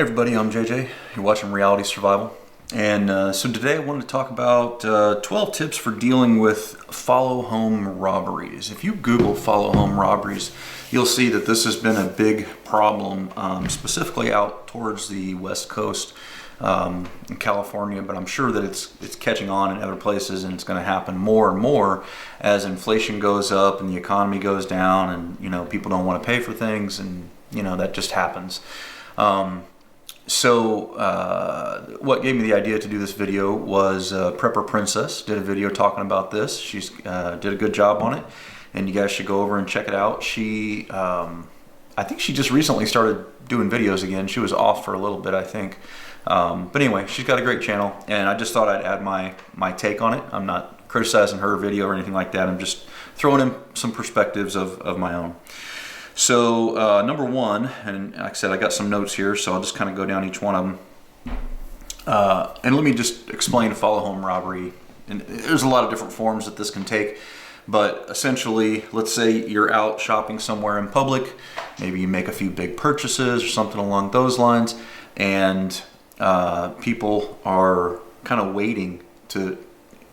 Hey everybody, I'm JJ. You're watching Reality Survival. And so today I wanted to talk about 12 tips for dealing with follow home robberies. If you Google follow home robberies, you'll see that this has been a big problem, specifically out towards the West Coast in California, but I'm sure that it's catching on in other places, and it's going to happen more and more as inflation goes up and the economy goes down, and people don't want to pay for things, and that just happens. What gave me the idea to do this video was Prepper Princess did a video talking about this. She's did a good job on it, and you guys should go over and check it out. She, I think she just recently started doing videos again. She was off for a little bit, I think. But anyway, she's got a great channel, and I just thought I'd add my take on it. I'm not criticizing her video or anything like that. I'm just throwing in some perspectives of my own. So number one, and like I said, I got some notes here, so I'll just kind of go down each one of them. And let me just explain follow home robbery. And there's a lot of different forms that this can take, but essentially, let's say you're out shopping somewhere in public, maybe you make a few big purchases or something along those lines, and people are kind of waiting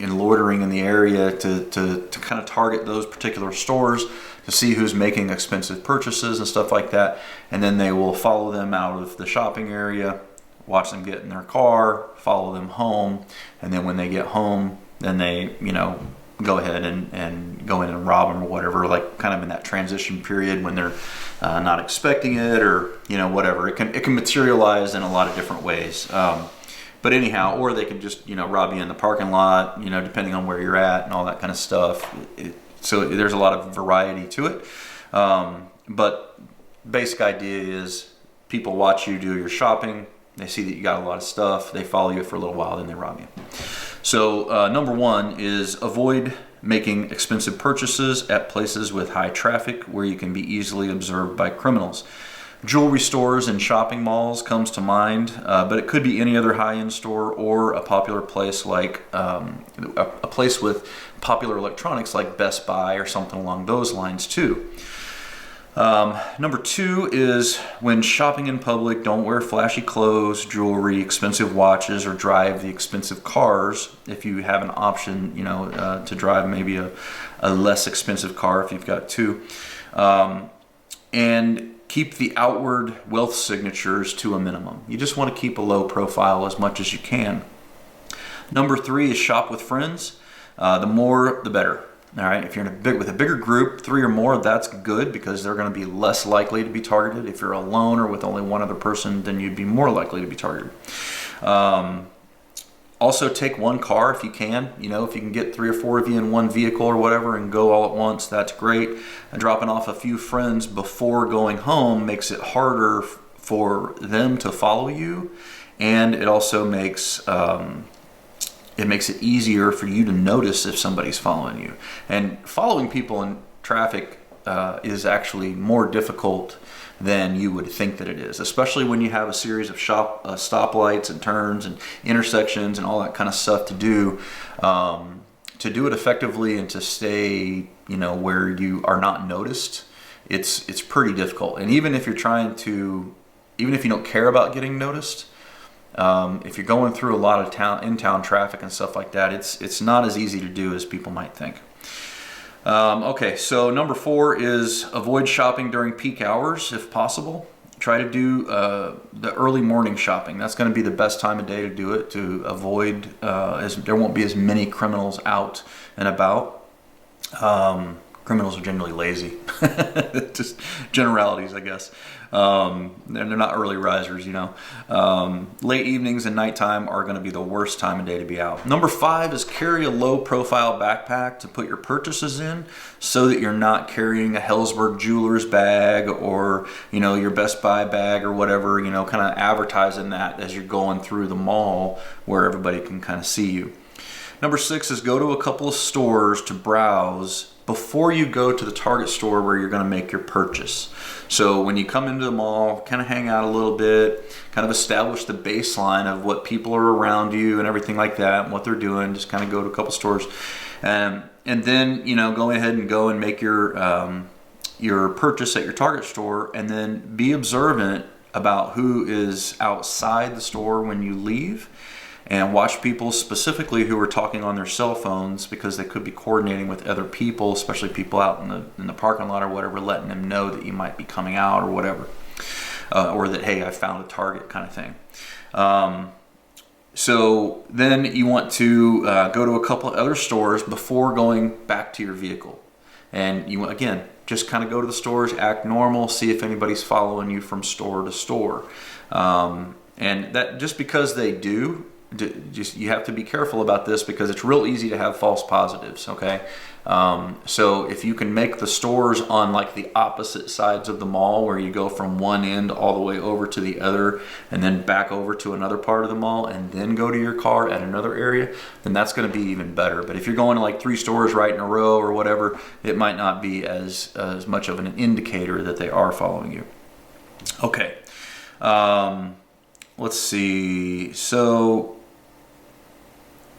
and loitering in the area to kind of target those particular stores to see who's making expensive purchases and stuff like that, and then they will follow them out of the shopping area, watch them get in their car, follow them home, and then when they get home, then they go ahead and go in and rob them or whatever, like kind of in that transition period when they're not expecting it, or whatever. It can materialize in a lot of different ways. But anyhow, or they can just rob you in the parking lot, depending on where you're at and all that kind of stuff. So there's a lot of variety to it. But basic idea is people watch you do your shopping. They see that you got a lot of stuff. They follow you for a little while, then they rob you. So number one is avoid making expensive purchases at places with high traffic where you can be easily observed by criminals. Jewelry stores and shopping malls comes to mind, but it could be any other high-end store or a popular place like a place with popular electronics like Best Buy or something along those lines too. Number two is when shopping in public, don't wear flashy clothes, jewelry, expensive watches, or drive the expensive cars. If you have an option, to drive maybe a less expensive car if you've got two. And keep the outward wealth signatures to a minimum. You just want to keep a low profile as much as you can. Number three is shop with friends. The more, the better. All right, if you're with a bigger group, 3 or more, that's good because they're going to be less likely to be targeted. If you're alone or with only one other person, then you'd be more likely to be targeted. Also, take one car if you can. If you can get 3 or 4 of you in one vehicle or whatever and go all at once, that's great. And dropping off a few friends before going home makes it harder for them to follow you, and it also makes it easier for you to notice if somebody's following you. And following people in traffic is actually more difficult than you would think that it is, especially when you have a series of stoplights and turns and intersections and all that kind of stuff to do. To do it effectively and to stay, where you are not noticed, it's pretty difficult. And even if you don't care about getting noticed, if you're going through a lot of in-town traffic and stuff like that, it's not as easy to do as people might think. Okay, so number 4 is avoid shopping during peak hours if possible. Try to do the early morning shopping. That's going to be the best time of day to do it, to avoid, there won't be as many criminals out and about. Criminals are generally lazy. Just generalities, I guess. They're not early risers, Late evenings and nighttime are going to be the worst time of day to be out. Number 5 is carry a low profile backpack to put your purchases in so that you're not carrying a Helzberg Jewelers bag or, your Best Buy bag or whatever, kind of advertising that as you're going through the mall where everybody can kind of see you. Number 6 is go to a couple of stores to browse before you go to the target store where you're going to make your purchase. So when you come into the mall, kind of hang out a little bit, kind of establish the baseline of what people are around you and everything like that and what they're doing. Just kind of go to a couple stores, and then go ahead and go and make your purchase at your target store, and then be observant about who is outside the store when you leave, and watch people specifically who are talking on their cell phones, because they could be coordinating with other people, especially people out in the parking lot or whatever, letting them know that you might be coming out or whatever, or that, hey, I found a target kind of thing. So then you want to go to a couple of other stores before going back to your vehicle. And you, again, just kind of go to the stores, act normal, see if anybody's following you from store to store. And that, just because they do, just, you have to be careful about this, because it's real easy to have false positives, okay? So if you can make the stores on like the opposite sides of the mall, where you go from one end all the way over to the other and then back over to another part of the mall and then go to your car at another area, then that's going to be even better. But if you're going to like 3 stores right in a row or whatever, it might not be as much of an indicator that they are following you. Okay. Let's see. So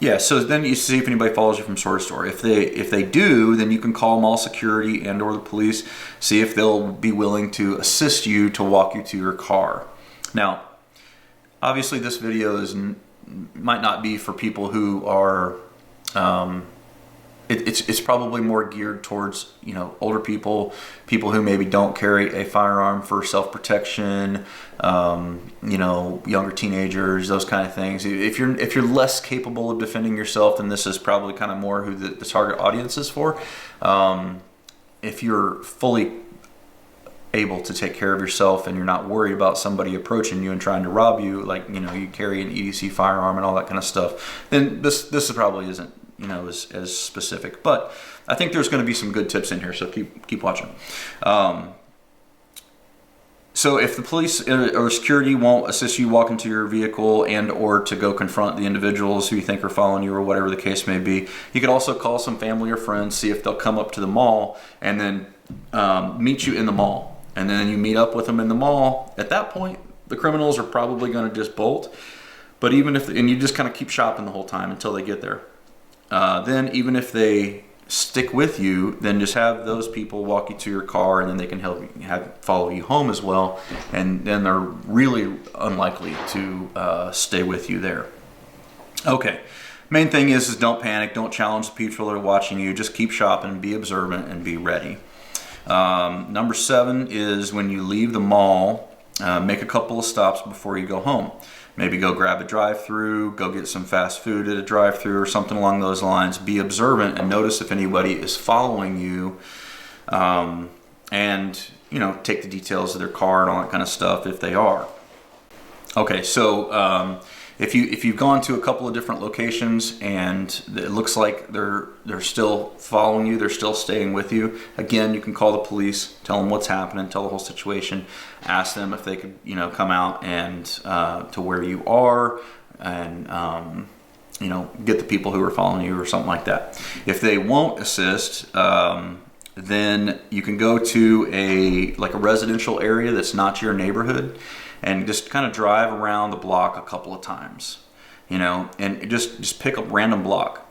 yeah, so then you see if anybody follows you from store to store. If they do, then you can call mall security and or the police, see if they'll be willing to assist you to walk you to your car. Now, obviously this video might not be for people who are, it's probably more geared towards, you know, older people who maybe don't carry a firearm for self-protection, you know, younger teenagers, those kind of things. If you're less capable of defending yourself, then this is probably kind of more who the target audience is for. If you're fully able to take care of yourself and you're not worried about somebody approaching you and trying to rob you, like, you know, you carry an EDC firearm and all that kind of stuff, then this probably isn't, you know, as specific. But I think there's going to be some good tips in here, so keep watching. So if the police or security won't assist you walking to your vehicle and or to go confront the individuals who you think are following you or whatever the case may be, you could also call some family or friends, see if they'll come up to the mall and then meet you in the mall. And then you meet up with them in the mall. At that point, the criminals are probably going to just bolt. But even if, and you just kind of keep shopping the whole time until they get there. Then even if they stick with you, then just have those people walk you to your car, and then they can follow you home as well, and then they're really unlikely to stay with you there. Okay, main thing is don't panic, don't challenge the people that are watching you, just keep shopping, be observant, and be ready. Number 7 is when you leave the mall, make a couple of stops before you go home. Maybe go grab a drive-through, go get some fast food at a drive-through or something along those lines. Be observant and notice if anybody is following you, and, you know, take the details of their car and all that kind of stuff if they are. Okay, so if you've gone to a couple of different locations and it looks like they're still following you, they're still staying with you, again, you can call the police, tell them what's happening, tell the whole situation, ask them if they could, you know, come out and to where you are, and you know, get the people who are following you or something like that. If they won't assist, then you can go to a residential area that's not your neighborhood, and just kind of drive around the block a couple of times, you know, and just pick a random block.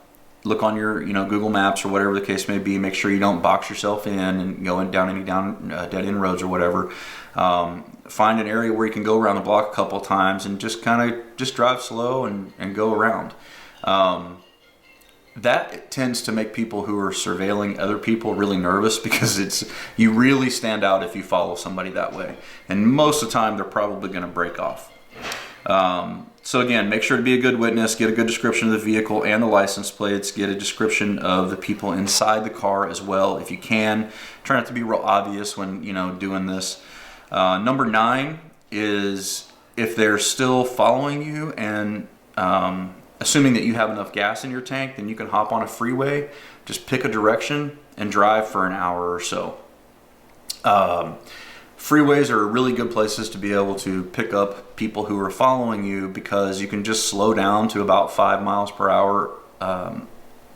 Look on your, you know, Google Maps or whatever the case may be. Make sure you don't box yourself in and go down any dead end roads or whatever. Find an area where you can go around the block a couple of times and just drive slow and go around. That tends to make people who are surveilling other people really nervous, because you really stand out if you follow somebody that way. And most of the time, they're probably going to break off. So again, make sure to be a good witness, get a good description of the vehicle and the license plates, get a description of the people inside the car as well if you can. Try not to be real obvious when, you know, doing this. Number 9 is if they're still following you and assuming that you have enough gas in your tank, then you can hop on a freeway, just pick a direction and drive for an hour or so. Freeways are really good places to be able to pick up people who are following you, because you can just slow down to about 5 miles per hour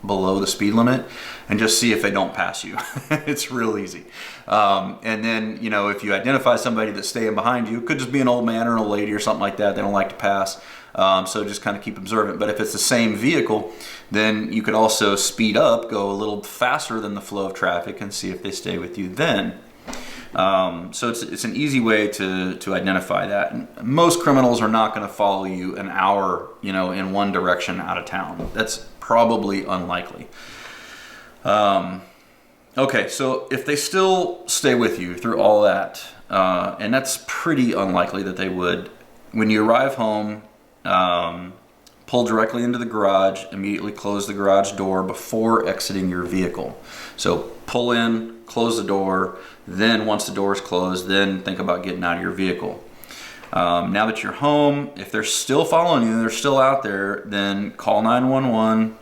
below the speed limit and just see if they don't pass you. It's real easy. And then, you know, if you identify somebody that's staying behind you, it could just be an old man or an old lady or something like that. They don't like to pass. So just kind of keep observant. But if it's the same vehicle, then you could also speed up, go a little faster than the flow of traffic, and see if they stay with you then. So it's an easy way to identify that. And most criminals are not going to follow you an hour, in one direction out of town. That's probably unlikely. Okay, so if they still stay with you through all that, and that's pretty unlikely that they would, when you arrive home, pull directly into the garage, immediately close the garage door before exiting your vehicle. So pull in, close the door, then once the door is closed, then think about getting out of your vehicle. Now that you're home, if they're still following you, they're still out there, then call 911.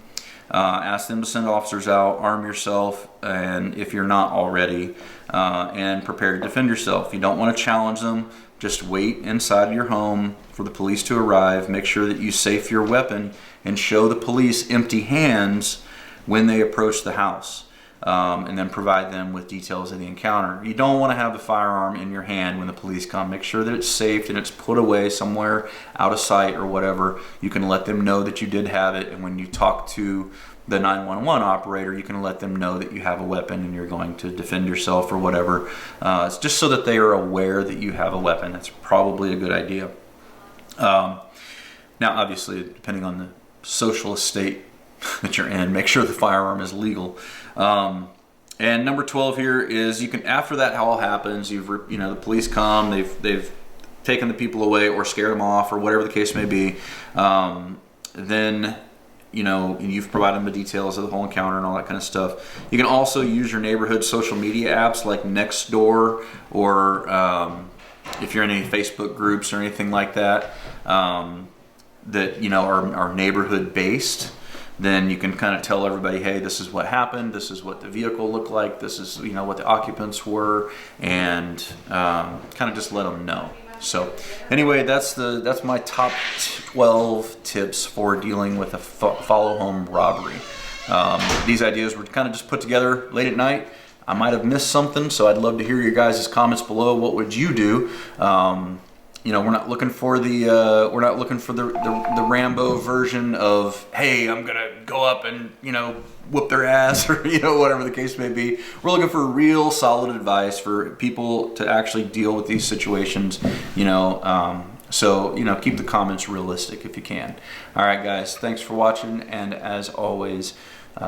Ask them to send officers out, arm yourself, and if you're not already, and prepare to defend yourself. You don't want to challenge them. Just wait inside of your home for the police to arrive. Make sure that you safe your weapon and show the police empty hands when they approach the house, and then provide them with details of the encounter. You don't want to have the firearm in your hand when the police come. Make sure that it's safe and it's put away somewhere out of sight or whatever. You can let them know that you did have it, and when you talk to the 911 operator, you can let them know that you have a weapon and you're going to defend yourself or whatever. It's just so that they are aware that you have a weapon. That's probably a good idea. Now, obviously, depending on the social estate that you're in, make sure the firearm is legal. And number 12 here is, you can, after that all happens, the police come, they've taken the people away or scared them off or whatever the case may be, then you've provided them the details of the whole encounter and all that kind of stuff. You can also use your neighborhood social media apps like Nextdoor, or if you're in any Facebook groups or anything like that, that are neighborhood based. Then you can kind of tell everybody, hey, this is what happened, this is what the vehicle looked like, this is what the occupants were, and kind of just let them know. So anyway, that's my top 12 tips for dealing with a follow home robbery. These ideas were kind of just put together late at night. I might have missed something, so I'd love to hear your guys' comments below. What would you do? We're not looking for the Rambo version of, hey, I'm gonna go up and whoop their ass, or whatever the case may be. We're looking for real solid advice for people to actually deal with these situations. So keep the comments realistic if you can. All right, guys, thanks for watching, and as always,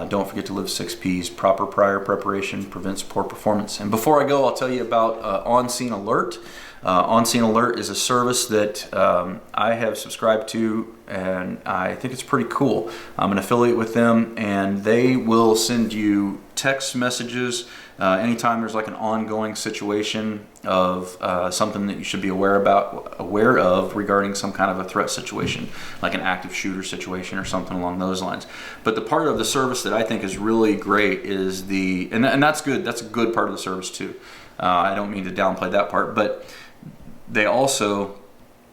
don't forget to live 6 P's. Proper prior preparation prevents poor performance. And before I go, I'll tell you about On Scene Alert. On Scene Alert is a service that I have subscribed to, and I think it's pretty cool. I'm an affiliate with them, and they will send you text messages anytime there's like an ongoing situation of something that you should be aware of regarding some kind of a threat situation, like an active shooter situation or something along those lines. But the part of the service that I think is really great is and that's good. That's a good part of the service too. I don't mean to downplay that part, but they also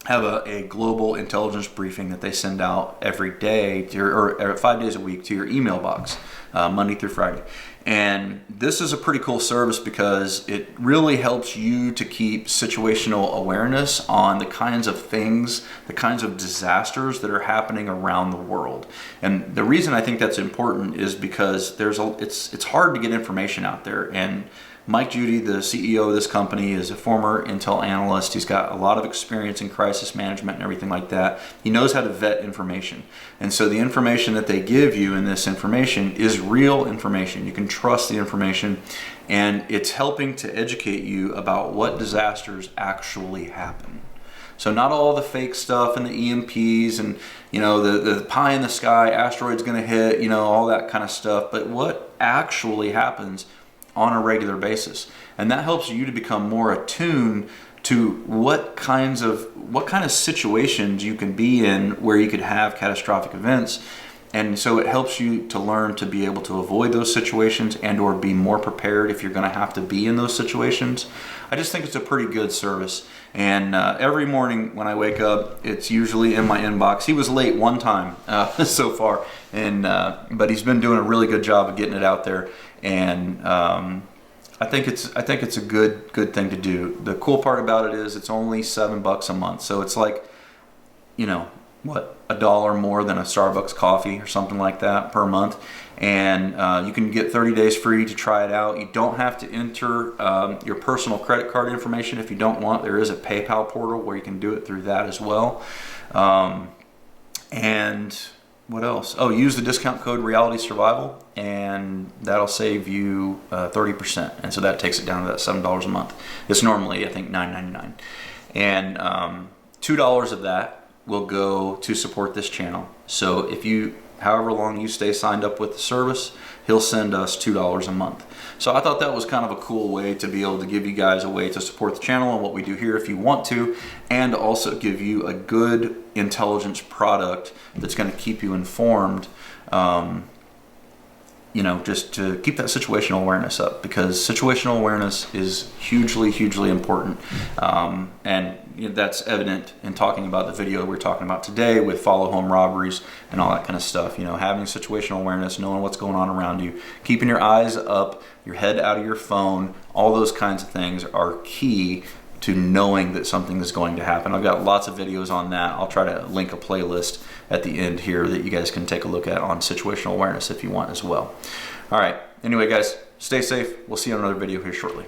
have a global intelligence briefing that they send out every day or 5 days a week to your email box, Monday through Friday. And this is a pretty cool service because it really helps you to keep situational awareness on the kinds of things, the kinds of disasters that are happening around the world. And the reason I think that's important is because it's hard to get information out there. And Mike Judy, the CEO of this company, is a former Intel analyst. He's got a lot of experience in crisis management and everything like that. He knows how to vet information. And so the information that they give you in this information is real information. You can trust the information, and it's helping to educate you about what disasters actually happen. So not all the fake stuff and the EMPs and the pie in the sky, asteroid's gonna hit, all that kind of stuff, but what actually happens on a regular basis. And that helps you to become more attuned to what kind of situations you can be in where you could have catastrophic events. And so it helps you to learn to be able to avoid those situations and or be more prepared if you're going to have to be in those situations. I just think it's a pretty good service. And every morning when I wake up, it's usually in my inbox. He was late one time so far, but he's been doing a really good job of getting it out there. And I think it's a good thing to do. The cool part about it is it's only $7 a month, so it's like what, $1 more than a Starbucks coffee or something like that per month. And you can get 30 days free to try it out. You don't have to enter your personal credit card information if you don't want. There is a PayPal portal where you can do it through that as well. And what else? Oh, use the discount code Reality Survival, and that'll save you 30%. And so that takes it down to that $7 a month. It's normally, I think, $9.99. And $2 of that will go to support this channel. So if you, however long you stay signed up with the service, he'll send us $2 a month. So I thought that was kind of a cool way to be able to give you guys a way to support the channel and what we do here if you want to, and also give you a good intelligence product that's going to keep you informed, you know, just to keep that situational awareness up, because situational awareness is hugely important. And you know, that's evident in talking about the video we're talking about today with follow home robberies and all that kind of stuff. You know, having situational awareness, knowing what's going on around you, keeping your eyes up, your head out of your phone, all those kinds of things are key to knowing that something is going to happen. I've got lots of videos on that. I'll try to link a playlist at the end here that you guys can take a look at on situational awareness if you want as well. All right, anyway guys, stay safe. We'll see you on another video here shortly.